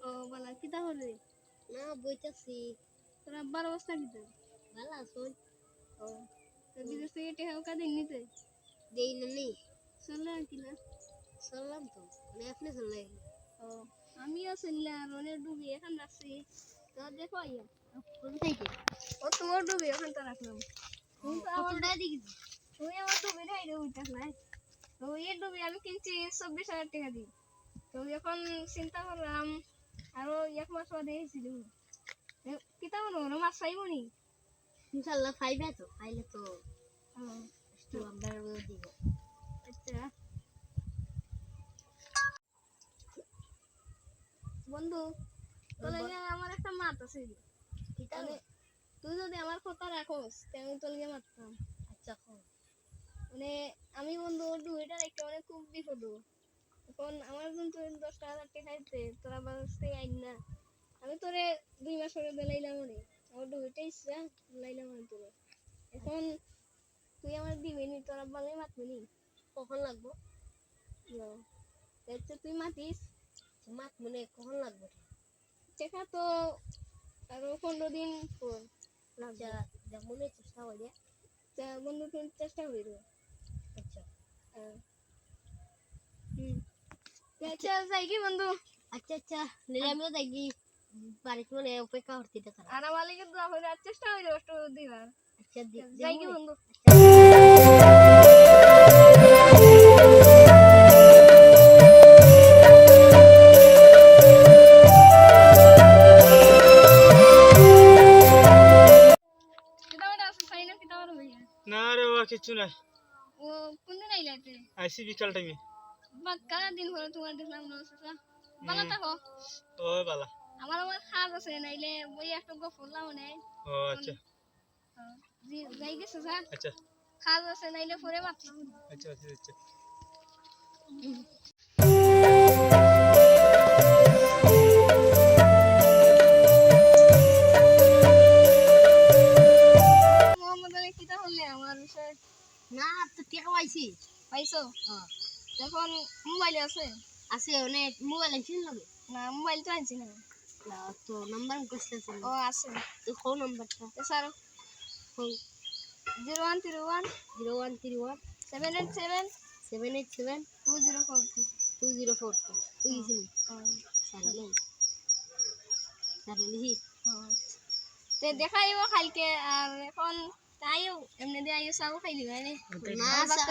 ও বালা কিতা হরে না বইতাছি তোর আব্বার অবস্থা কিতা ভালো আছুন ও তো বিদেশ থেকে টেকা ওকা দিন নিতে দেই না নেই চললে আর কি না চললাম তো মানে আপনি চললে ও আমিও চললাম অনেক ডুবি এখন রাখছি তো দেখো আইয়া কোন থেকে ও তোমার ডুবি এখন তো রাখলাম তুমি তো আমার কতটা দিছি তুমি আমার ডুবি ঢাইরে উঠাস না তো এই ডুবি আমি কিনছি 24,000 টাকা দিয়ে তো এখন চিন্তা করলাম আরো 1 মাস বাদে এসেছিল কিতা মনে মাছ পাইব নি ইনশাআল্লাহ পাইবে তো পাইলে তো ও একটু আমরা দিব আচ্ছা বন্ধু তাহলে আমার একটা মাত আছে কিতা তুই যদি আমার কথা রাখোস তাহলে আমি তোর মারতাম আচ্ছা কো মানে আমি বন্ধু ডুবিটা রেখে অনেক খুব বিপদ এখন আমার কিন্তু 10,000 টাকা খাইতে তোরা বাঁচতে আইন না আমি তোরে 2 মাস পরে বেলাইলাম রে আমার ডুবিটা ইচ্ছা লাইলাম আমি তোরে এখন তুই আমার দিবি নি তোরা বাংলায় মাতবি নি কখন লাগবো আচ্ছা তুই মাতিস মাত মনে কখন লাগবে চেখা তো আরো 15 দিন পর লাগবে আচ্ছা যেমন চেষ্টা করি তা বন্ধু তুই চেষ্টা করি আচ্ছা আচ্ছা যাই কি বন্ধু আচ্ছা আচ্ছা নিলে আমিও দেখি বাড়িতে মনে অপেক্ষা করতে তারা আর আমার লিগে দোয়া করে চেষ্টা করি একটু দিবার আচ্ছা যাই কি বন্ধু না রে বাবা কিছু নাই ও কোন দিন আইলাতে আইসি বিকাল টাইমে বাক্কা দিন হলো তোমার দেখলাম না চাচা ভালো থাকো ও বালা আমার কাজ আছে নাইলে বই একটা গপ বললাম না ও আচ্ছা যাই গেছে চাচা আচ্ছা কাজ আছে নাইলে পরে মাতলাম আচ্ছা আচ্ছা আচ্ছা মোহাম্মদ আলী কিতা হলে আমার বিষয় না তো কে পাইছি পাইছো হ্যাঁ এখন মোবাইল আছে আছে অনেক মোবাইল আনছিস লাগে না মোবাইল তো আনছি না তো নাম্বার কইছিস ও আছে তো কোন নাম্বারটা স্যার কোন 0131 0131 787 787 2042 2042 বুঝিনি সাইলেন্ট সাইলেন্ট তে দেখাইব কালকে আর এখন তাইও এমনি দিয়ে আইও চাও খাইলি মানে না